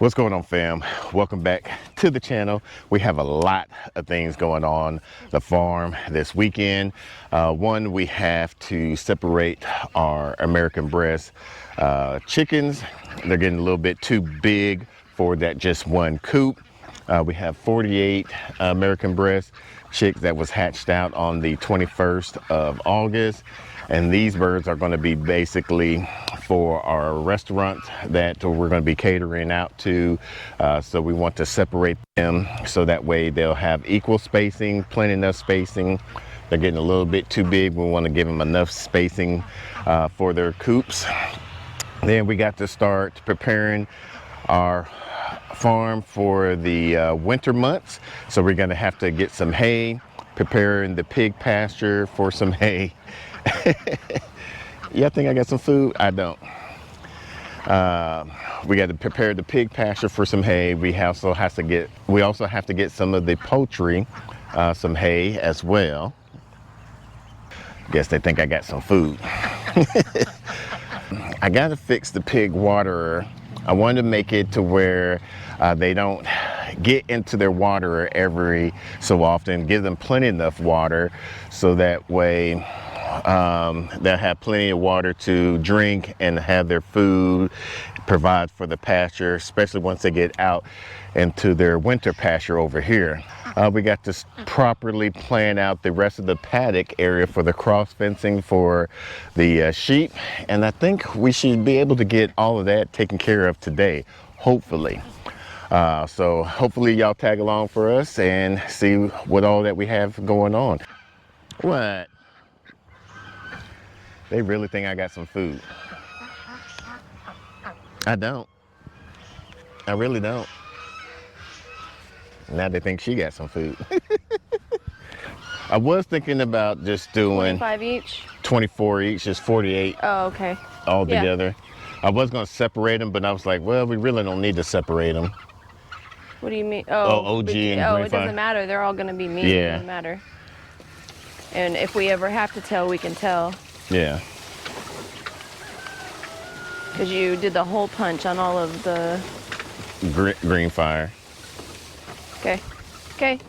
What's going on, fam? Welcome back to the channel. We have a lot of things going on the farm this weekend. One, we have to separate our American breast chickens. They're getting a little bit too big for that just one coop. We have 48 American breast chicks that was hatched out on the 21st of August. And these birds are going to be basically for our restaurant that we're going to be catering out to. So we want to separate them so that way they'll have equal spacing, plenty enough spacing. They're getting a little bit too big. We want to give them enough spacing for their coops. Then we got to start preparing our farm for the winter months. So we're going to have to get some hay, preparing the pig pasture for some hay. Yeah, I think I got some food. I don't. We got to prepare the pig pasture for some hay. We also have to get some of the poultry some hay as well. Guess they think I got some food. I got to fix the pig waterer. I wanted to make it to where they don't get into their waterer every so often. Give them plenty enough water so that way they'll have plenty of water to drink and have their food, provide for the pasture, especially once they get out into their winter pasture over here. We got to properly plan out the rest of the paddock area for the cross fencing for the sheep, and I think we should be able to get all of that taken care of today, hopefully. So hopefully y'all tag along for us and see what all that we have going on. What? They really think I got some food. I don't. I really don't. Now they think she got some food. I was thinking about just doing 25 each? 24 each, just 48. Oh, okay. All together. I was going to separate them, but I was like, well, we really don't need to separate them. What do you mean? OG and Green it doesn't matter. They're all going to be meat. Yeah. It doesn't matter. And if we ever have to tell, we can tell. Yeah. Because you did the hole punch on all of the... Green fire. Okay. Okay.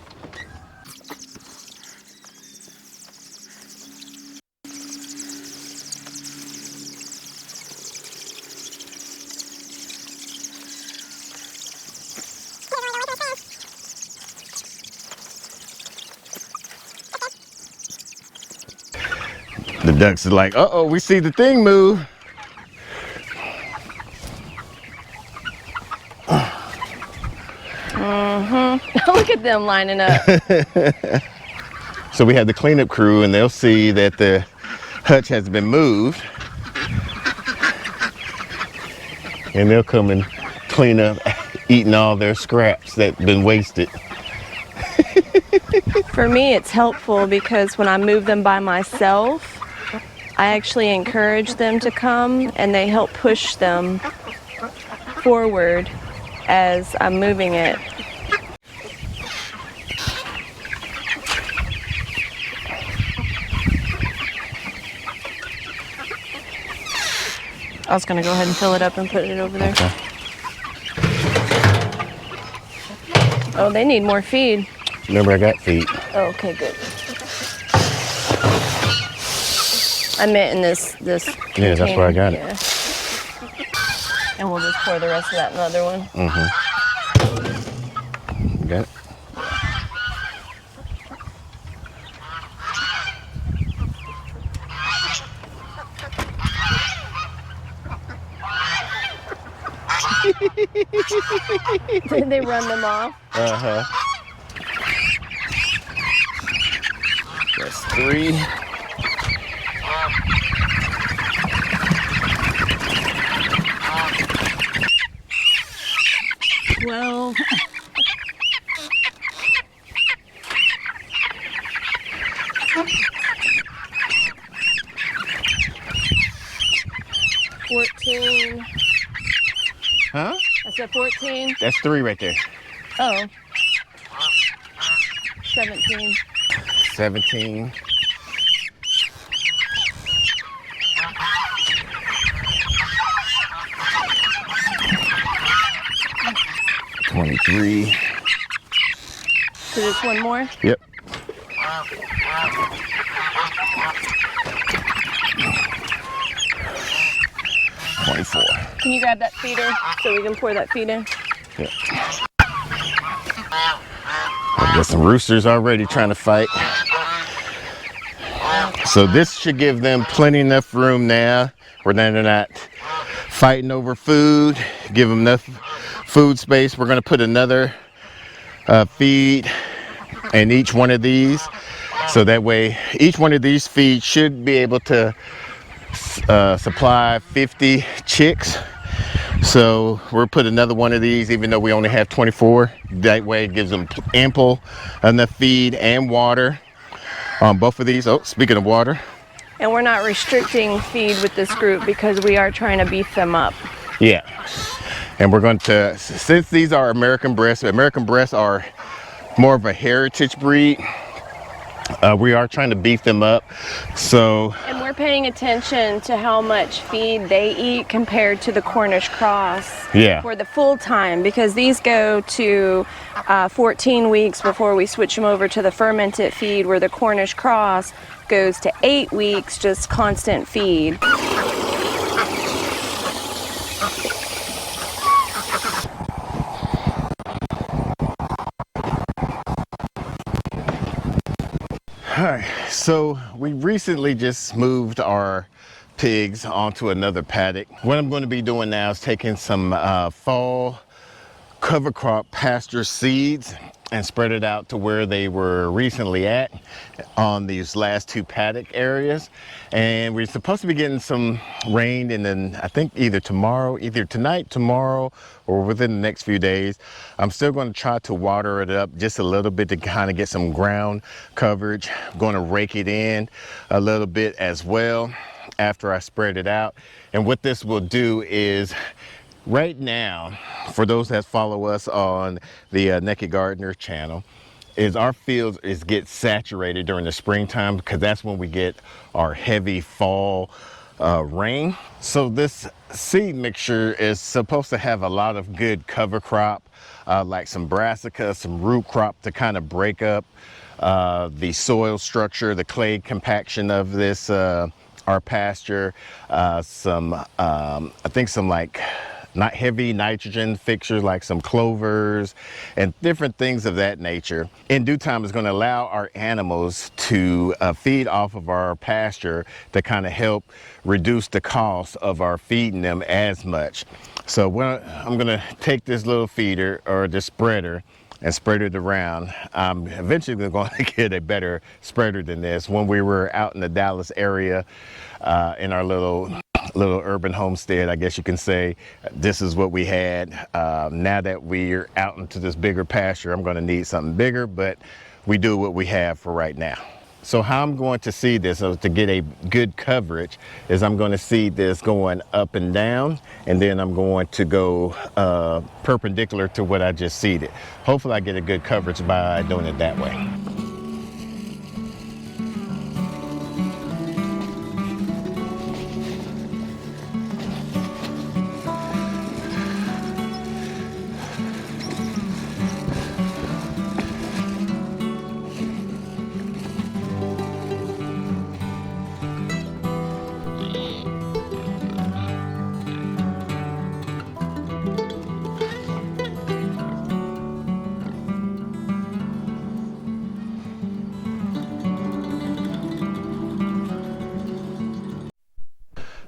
The ducks are like, uh-oh, we see the thing move. Look at them lining up. So we have the cleanup crew, and they'll see that the hutch has been moved. And they'll come and clean up, eating all their scraps that have been wasted. For me, it's helpful because when I move them by myself, I actually encourage them to come, and they help push them forward as I'm moving it. I was going to go ahead and fill it up and put it over there. Okay. Oh, they need more feed. Remember, I got feet. Oh, okay, good. I meant in this container. Yeah, that's where I got it. Yeah. And we'll just pour the rest of that in the other one. Mm-hmm. Got it? Did they run them off? Uh-huh. That's 3. Well, 14. Huh? I said 14. That's 3 right there. Oh. 17. 17. 23. So just one more? Yep. 24. Can you grab that feeder so we can pour that feed in? Yep. Got some roosters already trying to fight. So this should give them plenty enough room now where they're not fighting over food. Give them enough food space. We're going to put another feed in each one of these. So that way each one of these feeds should be able to supply 50 chicks. So we'll put another one of these even though we only have 24. That way it gives them ample enough feed and water on both of these. Oh, speaking of water. And we're not restricting feed with this group because we are trying to beef them up. Yeah. And we're going to, since these are American breasts are more of a heritage breed. We are trying to beef them up. So, and we're paying attention to how much feed they eat compared to the Cornish cross. Yeah. For the full time, because these go to 14 weeks before we switch them over to the fermented feed, where the Cornish cross goes to 8 weeks, just constant feed. all right, so we recently just moved our pigs onto another paddock. What I'm going to be doing now is taking some fall cover crop pasture seeds and spread it out to where they were recently at on these last two paddock areas. And we're supposed to be getting some rain, and then I think either tonight, tomorrow, or within the next few days. I'm still going to try to water it up just a little bit to kind of get some ground coverage. I'm going to rake it in a little bit as well after I spread it out. And what this will do is, right now, for those that follow us on the Naked Gardener channel, is our fields get saturated during the springtime because that's when we get our heavy fall rain. So this seed mixture is supposed to have a lot of good cover crop, like some brassica, some root crop to kind of break up the soil structure, the clay compaction of this our pasture, I think some like not heavy nitrogen fixtures like some clovers and different things of that nature. In due time, is going to allow our animals to feed off of our pasture to kind of help reduce the cost of our feeding them as much. So I'm going to take this little feeder or the spreader and spread it around. I'm eventually going to get a better spreader than this. When we were out in the Dallas area in our little urban homestead, I guess you can say, this is what we had. Now that we're out into this bigger pasture, I'm going to need something bigger, but we do what we have for right now. So how I'm going to seed this, to get a good coverage, is I'm going to seed this going up and down, and then I'm going to go perpendicular to what I just seeded. Hopefully I get a good coverage by doing it that way.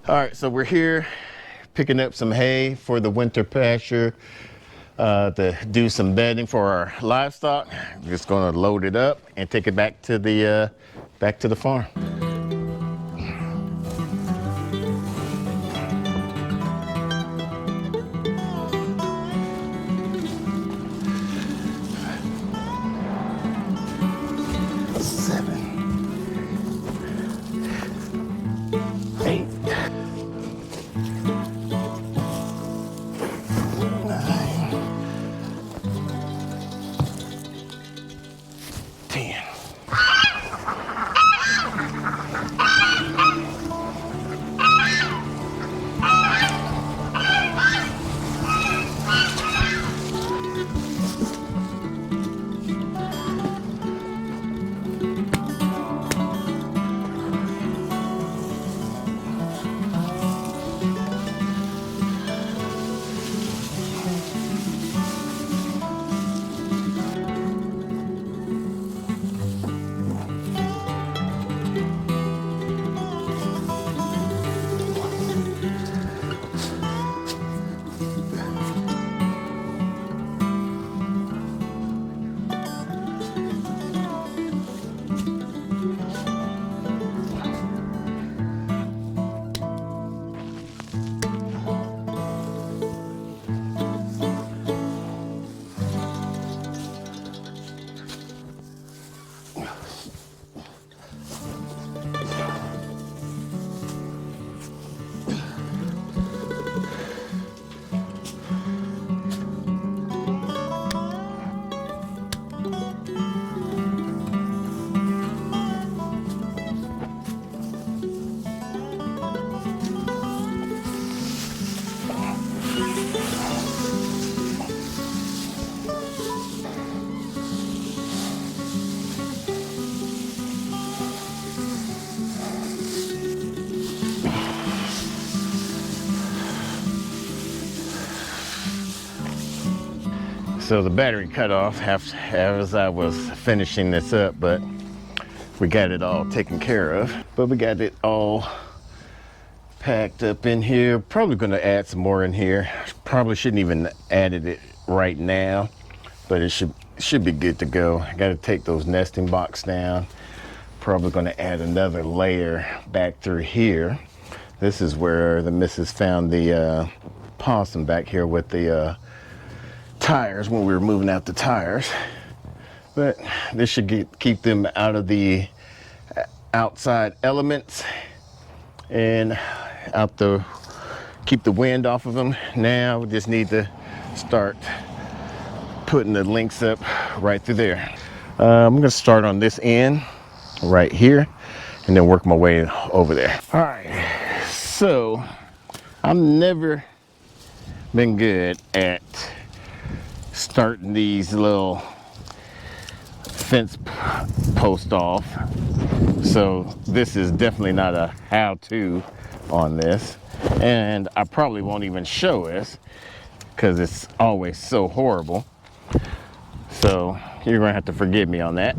All right, so we're here picking up some hay for the winter pasture to do some bedding for our livestock. I'm just going to load it up and take it back to the farm. So the battery cut off as I was finishing this up, but we got it all taken care of. But we got it all packed up in here. Probably gonna add some more in here. Probably shouldn't even added it right now, but it should be good to go. I gotta take those nesting box down. Probably gonna add another layer back through here. This is where the missus found the possum back here with the tires when we were moving out the tires. But this should keep them out of the outside elements and keep the wind off of them. Now we just need to start putting the links up right through there. I'm gonna start on this end right here and then work my way over there. All right, so I've never been good at starting these little fence posts off, so this is definitely not a how-to on this, and I probably won't even show this because it's always so horrible, so you're gonna have to forgive me on that.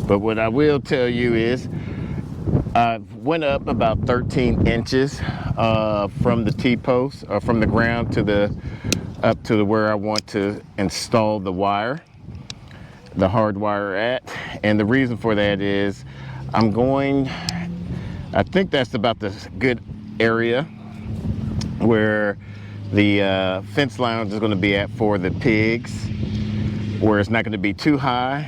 But what I will tell you is I went up about 13 inches from the T-post, or from the ground to up to where I want to install the wire, the hard wire at. And the reason for that is I think that's about the good area where the fence line is going to be at for the pigs, where it's not going to be too high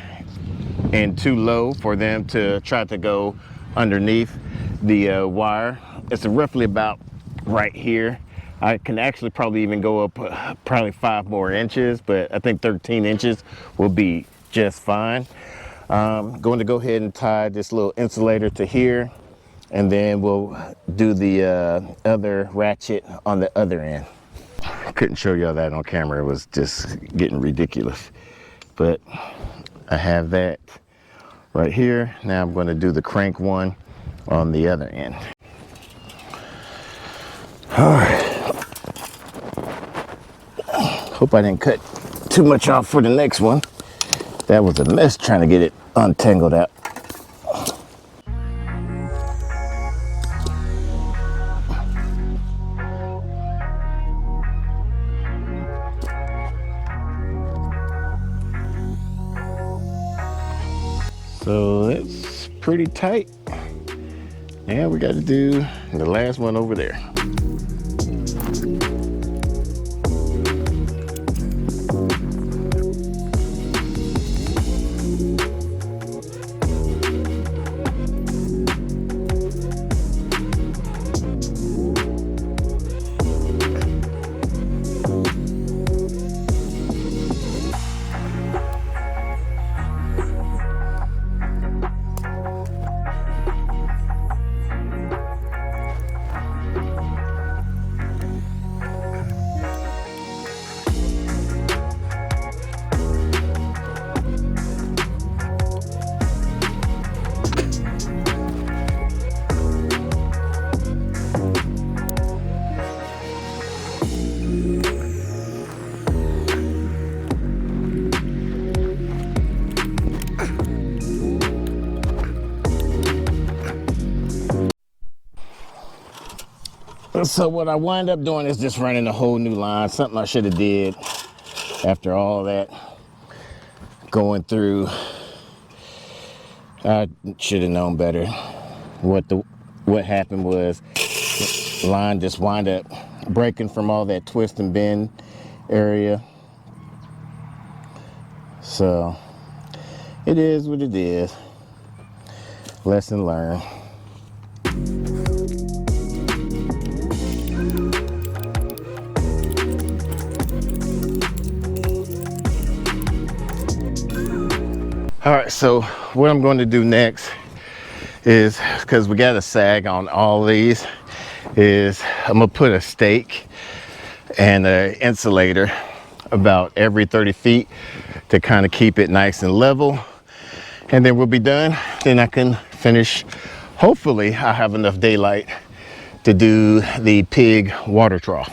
and too low for them to try to go underneath the wire. It's roughly about right here. I can actually probably even go up probably 5 more inches, but I think 13 inches will be just fine. Going to go ahead and tie this little insulator to here, and then we'll do the other ratchet on the other end. I couldn't show y'all that on camera. It was just getting ridiculous. But I have that right here. Now I'm going to do the crank one on the other end. All right. Hope I didn't cut too much off for the next one. That was a mess trying to get it untangled out. So it's pretty tight. Now we got to do the last one over there. So what I wind up doing is just running a whole new line, something I should have did after all that going through. I should have known better. What happened was the line just wind up breaking from all that twist and bend area. So it is what it is. Lesson learned. All right, so what I'm going to do next is, because we got a sag on all these, is I'm gonna put a stake and an insulator about every 30 feet to kind of keep it nice and level. And then we'll be done. Then I can finish. Hopefully I have enough daylight to do the pig water trough.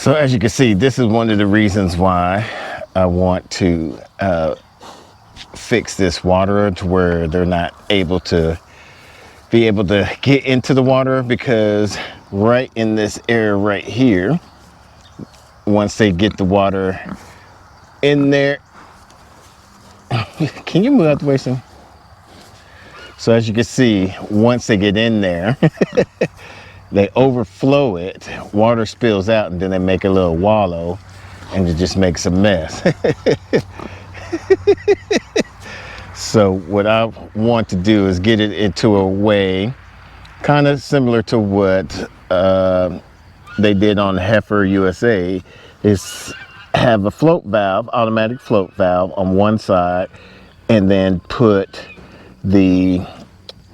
So as you can see, this is one of the reasons why I want to fix this water to where they're not able to get into the water, because right in this area right here, once they get the water in there, can you move out the way some? So as you can see, once they get in there, they overflow it, water spills out, and then they make a little wallow, and it just makes a mess. So what I want to do is get it into a way kind of similar to what they did on Heifer USA, is have a float valve, automatic float valve on one side, and then put the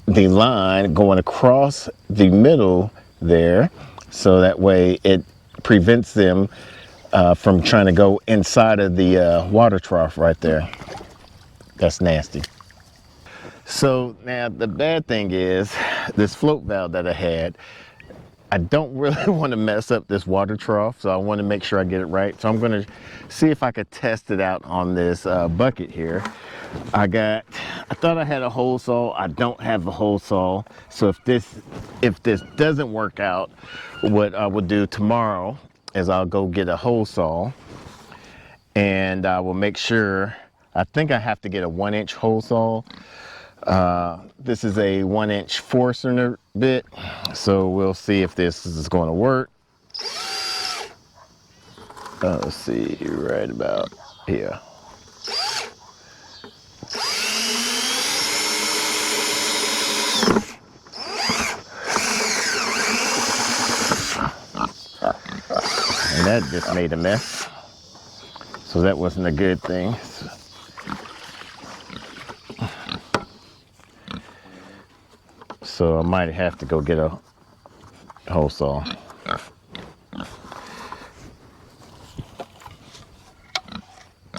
line going across the middle there, so that way it prevents them from trying to go inside of the water trough right there. That's nasty. So now the bad thing is, this float valve that I had, I don't really want to mess up this water trough, so I want to make sure I get it right. So I'm going to see if I could test it out on this bucket here. I thought I had a hole saw. I don't have a hole saw. So if this doesn't work out, what I will do tomorrow is I'll go get a hole saw, and I will make sure, I think I have to get a 1-inch hole saw. This is a 1-inch 4-cylinder bit, so we'll see if this is going to work. Let's see, right about here. And that just made a mess, so that wasn't a good thing. So I might have to go get a hole saw.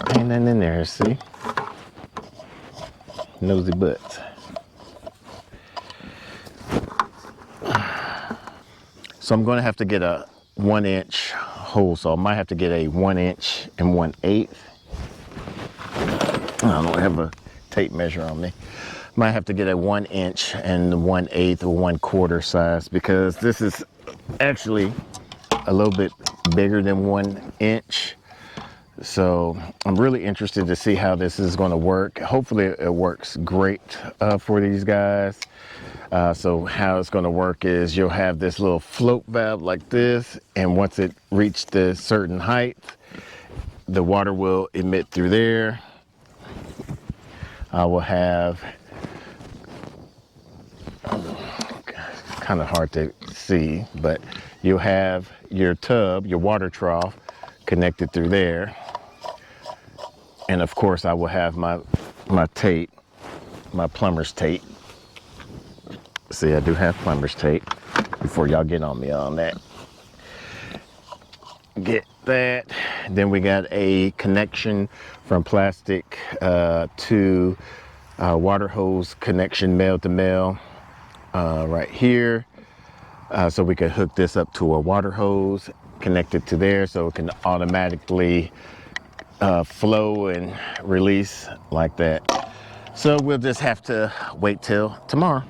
Ain't nothing in there, see? Nosy butts. So I'm gonna have to get a 1-inch hole saw. I might have to get a 1-inch and 1/8. I don't have a tape measure on me. Might have to get a 1-inch and 1/8 or 1/4 size, because this is actually a little bit bigger than 1 inch. So I'm really interested to see how this is going to work. Hopefully it works great for these guys. So how it's going to work is, you'll have this little float valve like this, and once it reached a certain height, the water will emit through there. I will have, kind of hard to see, but you'll have your tub, your water trough, connected through there. And of course I will have my tape, my plumber's tape. See, I do have plumber's tape, before y'all get on me on that. Get that. Then we got a connection from plastic to water hose connection, male to male, right here. So we can hook this up to a water hose, connect it to there, so it can automatically flow and release like that. So we'll just have to wait till tomorrow.